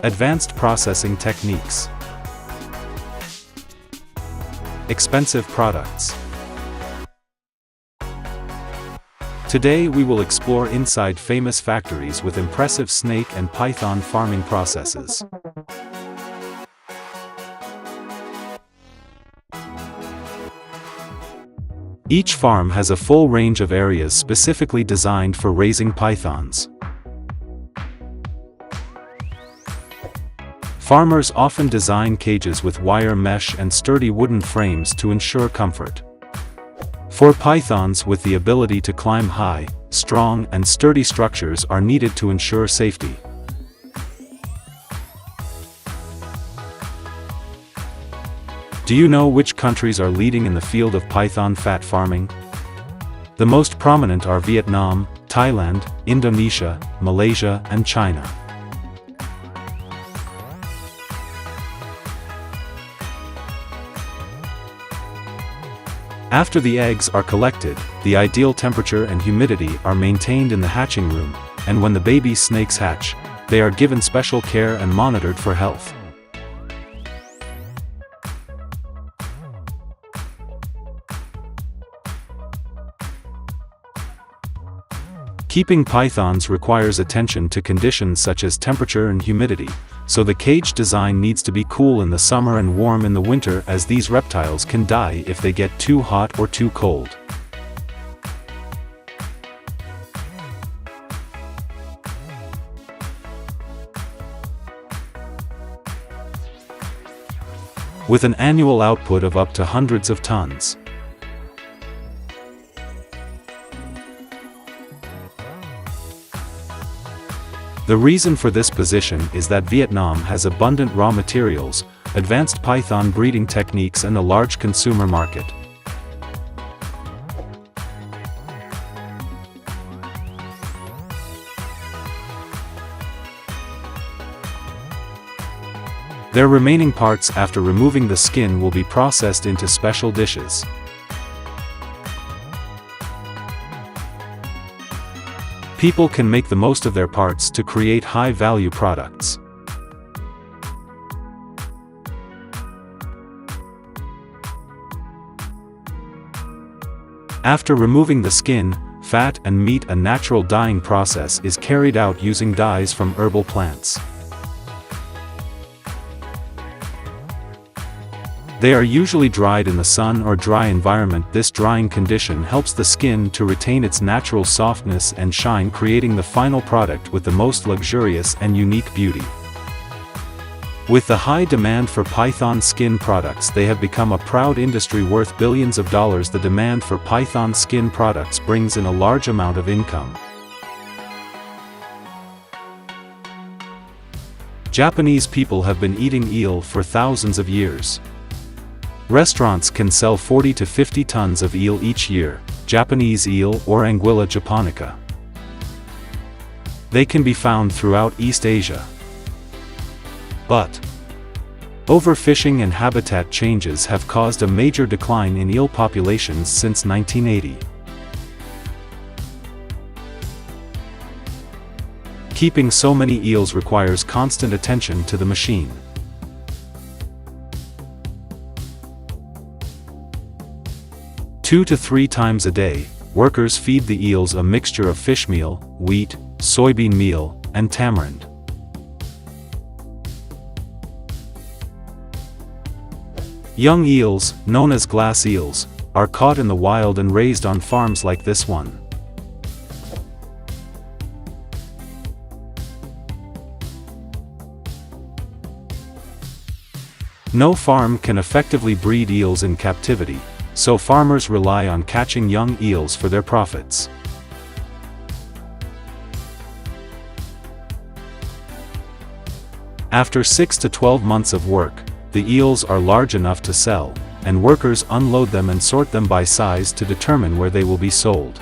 Advanced processing techniques. Expensive products. Today we will explore inside famous factories with impressive snake and python farming processes. Each farm has a full range of areas specifically designed for raising pythons. Farmers often design cages with wire mesh and sturdy wooden frames to ensure comfort. For pythons with the ability to climb high, strong and sturdy structures are needed to ensure safety. Do you know which countries are leading in the field of python fat farming? The most prominent are Vietnam, Thailand, Indonesia, Malaysia, and China. After the eggs are collected, the ideal temperature and humidity are maintained in the hatching room, and when the baby snakes hatch, they are given special care and monitored for health. Keeping pythons requires attention to conditions such as temperature and humidity, so the cage design needs to be cool in the summer and warm in the winter, as these reptiles can die if they get too hot or too cold. With an annual output of up to hundreds of tons. The reason for this position is that Vietnam has abundant raw materials, advanced python breeding techniques and a large consumer market. Their remaining parts after removing the skin will be processed into special dishes. People can make the most of their parts to create high-value products. After removing the skin, fat and meat, a natural dyeing process is carried out using dyes from herbal plants. They are usually dried in the sun or dry environment. This drying condition helps the skin to retain its natural softness and shine, creating the final product with the most luxurious and unique beauty. With the high demand for python skin products, they have become a proud industry worth billions of dollars. The demand for python skin products brings in a large amount of income. Japanese people have been eating eel for thousands of years. Restaurants can sell 40 to 50 tons of eel each year, Japanese eel or Anguilla japonica. They can be found throughout East Asia. But overfishing and habitat changes have caused a major decline in eel populations since 1980. Keeping so many eels requires constant attention to the machine. 2 to 3 times a day, workers feed the eels a mixture of fish meal, wheat, soybean meal, and tamarind. Young eels, known as glass eels, are caught in the wild and raised on farms like this one. No farm can effectively breed eels in captivity, so farmers rely on catching young eels for their profits. After 6 to 12 months of work, the eels are large enough to sell, and workers unload them and sort them by size to determine where they will be sold.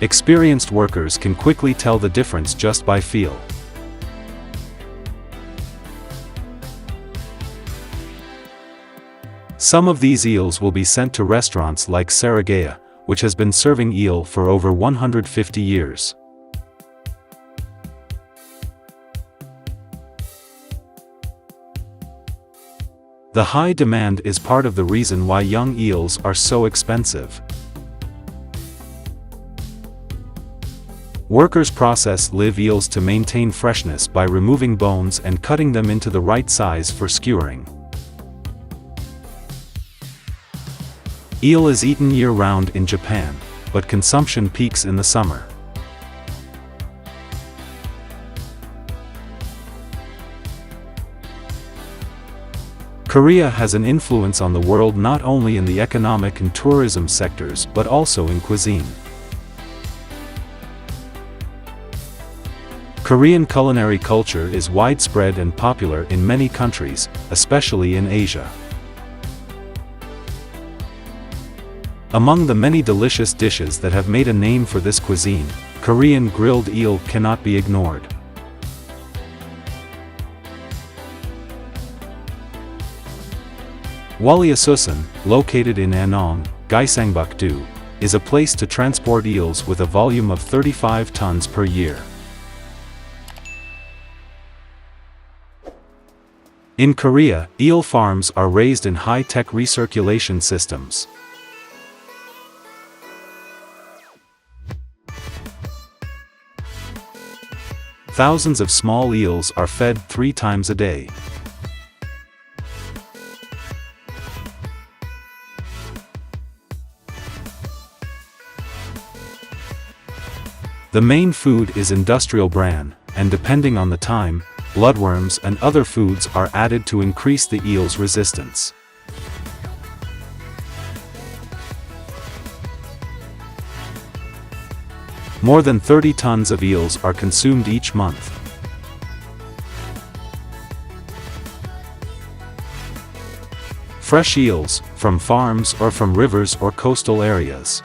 Experienced workers can quickly tell the difference just by feel. Some of these eels will be sent to restaurants like Sarajevo, which has been serving eel for over 150 years. The high demand is part of the reason why young eels are so expensive. Workers process live eels to maintain freshness by removing bones and cutting them into the right size for skewering. Eel is eaten year-round in Japan, but consumption peaks in the summer. Korea has an influence on the world not only in the economic and tourism sectors but also in cuisine. Korean culinary culture is widespread and popular in many countries, especially in Asia. Among the many delicious dishes that have made a name for this cuisine, Korean grilled eel cannot be ignored. Wallyeosusun, located in Anong, Gyesangbuk-do, is a place to transport eels with a volume of 35 tons per year. In Korea, eel farms are raised in high-tech recirculation systems. Thousands of small eels are fed 3 times a day. The main food is industrial bran, and depending on the time, bloodworms and other foods are added to increase the eel's resistance. More than 30 tons of eels are consumed each month. Fresh eels, from farms or from rivers or coastal areas.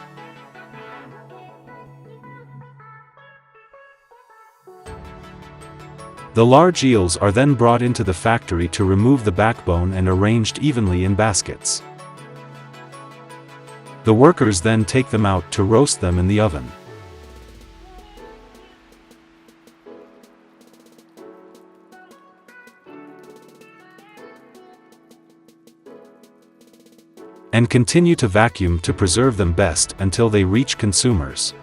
The large eels are then brought into the factory to remove the backbone and arranged evenly in baskets. The workers then take them out to roast them in the oven. And continue to vacuum to preserve them best until they reach consumers.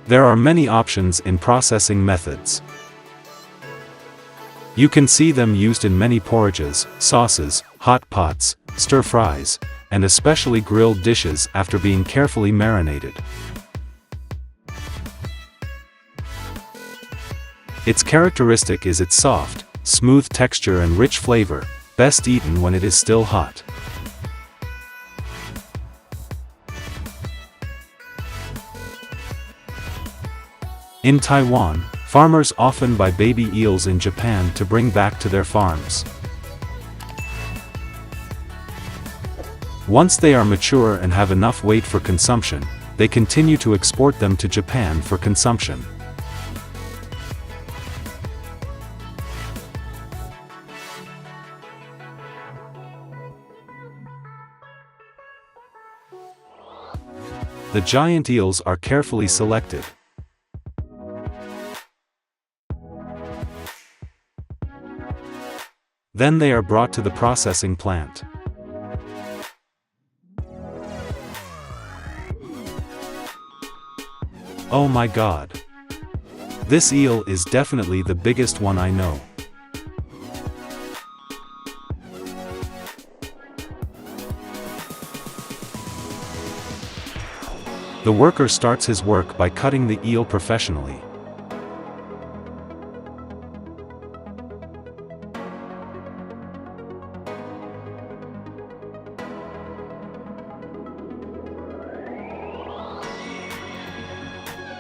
There are many options in processing methods. You can see them used in many porridges, sauces, hot pots, stir-fries, and especially grilled dishes after being carefully marinated. Its characteristic is its soft, smooth texture and rich flavor, best eaten when it is still hot. In Taiwan, farmers often buy baby eels in Japan to bring back to their farms. Once they are mature and have enough weight for consumption, they continue to export them to Japan for consumption. The giant eels are carefully selected. Then they are brought to the processing plant. Oh my God! This eel is definitely the biggest one I know. The worker starts his work by cutting the eel professionally.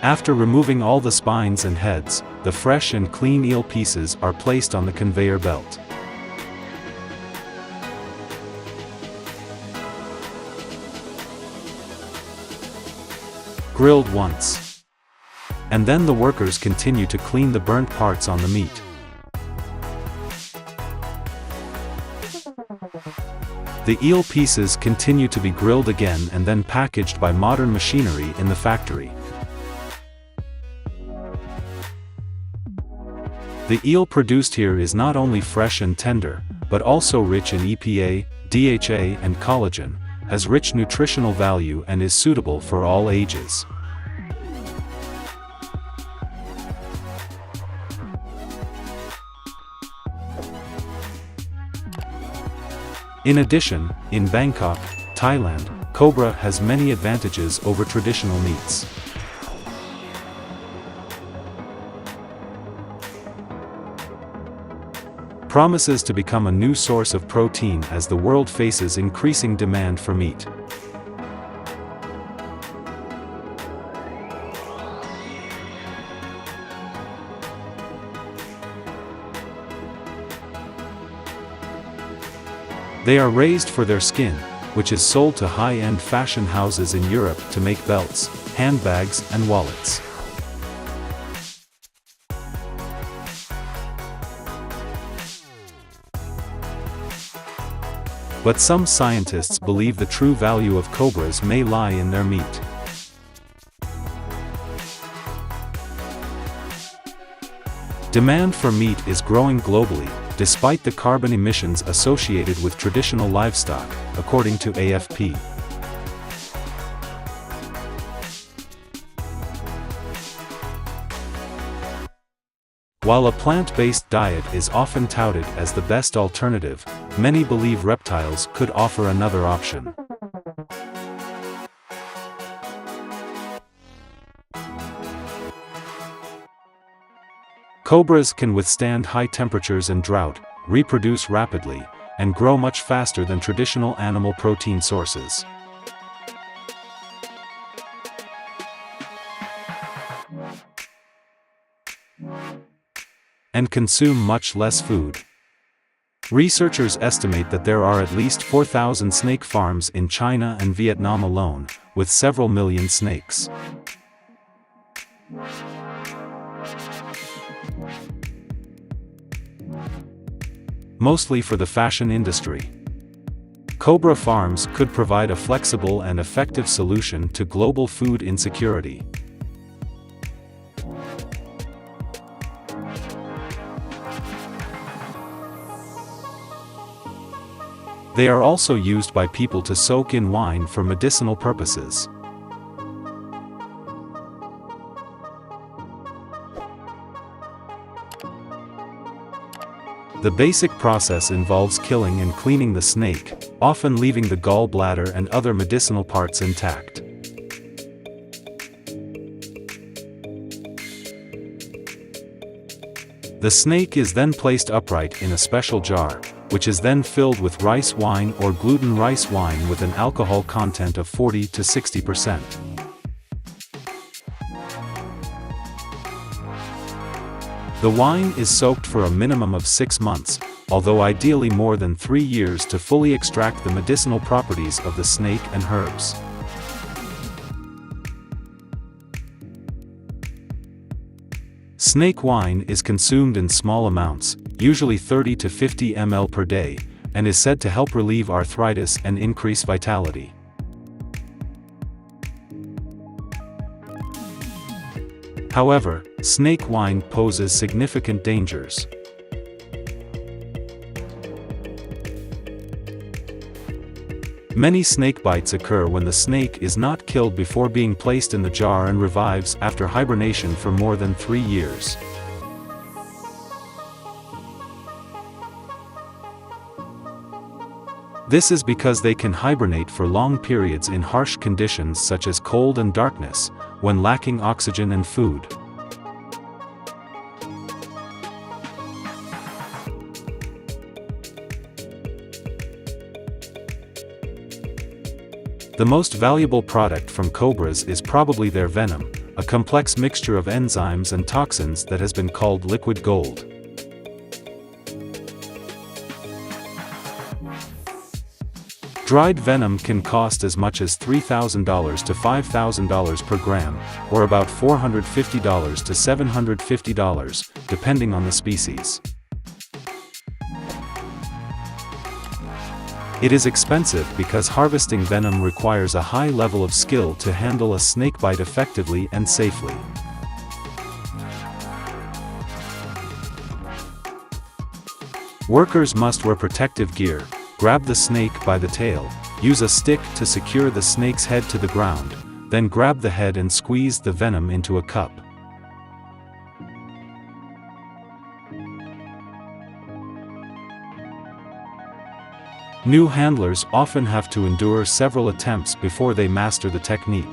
After removing all the spines and heads, the fresh and clean eel pieces are placed on the conveyor belt. Grilled once. And then the workers continue to clean the burnt parts on the meat. The eel pieces continue to be grilled again and then packaged by modern machinery in the factory. The eel produced here is not only fresh and tender, but also rich in EPA, DHA and collagen, has rich nutritional value and is suitable for all ages. In addition, in Bangkok, Thailand, cobra has many advantages over traditional meats. Promises to become a new source of protein as the world faces increasing demand for meat. They are raised for their skin, which is sold to high-end fashion houses in Europe to make belts, handbags, and wallets. But some scientists believe the true value of cobras may lie in their meat. Demand for meat is growing globally, despite the carbon emissions associated with traditional livestock, according to AFP. While a plant-based diet is often touted as the best alternative, many believe reptiles could offer another option. Cobras can withstand high temperatures and drought, reproduce rapidly, and grow much faster than traditional animal protein sources. And consume much less food. Researchers estimate that there are at least 4,000 snake farms in China and Vietnam alone, with several million snakes. Mostly for the fashion industry. Cobra farms could provide a flexible and effective solution to global food insecurity. They are also used by people to soak in wine for medicinal purposes. The basic process involves killing and cleaning the snake, often leaving the gallbladder and other medicinal parts intact. The snake is then placed upright in a special jar, which is then filled with rice wine or gluten rice wine with an alcohol content of 40 to 60%. The wine is soaked for a minimum of 6 months, although ideally more than 3 years to fully extract the medicinal properties of the snake and herbs. Snake wine is consumed in small amounts, usually 30 to 50 ml per day, and is said to help relieve arthritis and increase vitality. However, snake wine poses significant dangers. Many snake bites occur when the snake is not killed before being placed in the jar and revives after hibernation for more than 3 years. This is because they can hibernate for long periods in harsh conditions such as cold and darkness, when lacking oxygen and food. The most valuable product from cobras is probably their venom, a complex mixture of enzymes and toxins that has been called liquid gold. Dried venom can cost as much as $3,000 to $5,000 per gram, or about $450 to $750, depending on the species. It is expensive because harvesting venom requires a high level of skill to handle a snakebite effectively and safely. Workers must wear protective gear, grab the snake by the tail, use a stick to secure the snake's head to the ground, then grab the head and squeeze the venom into a cup. New handlers often have to endure several attempts before they master the technique.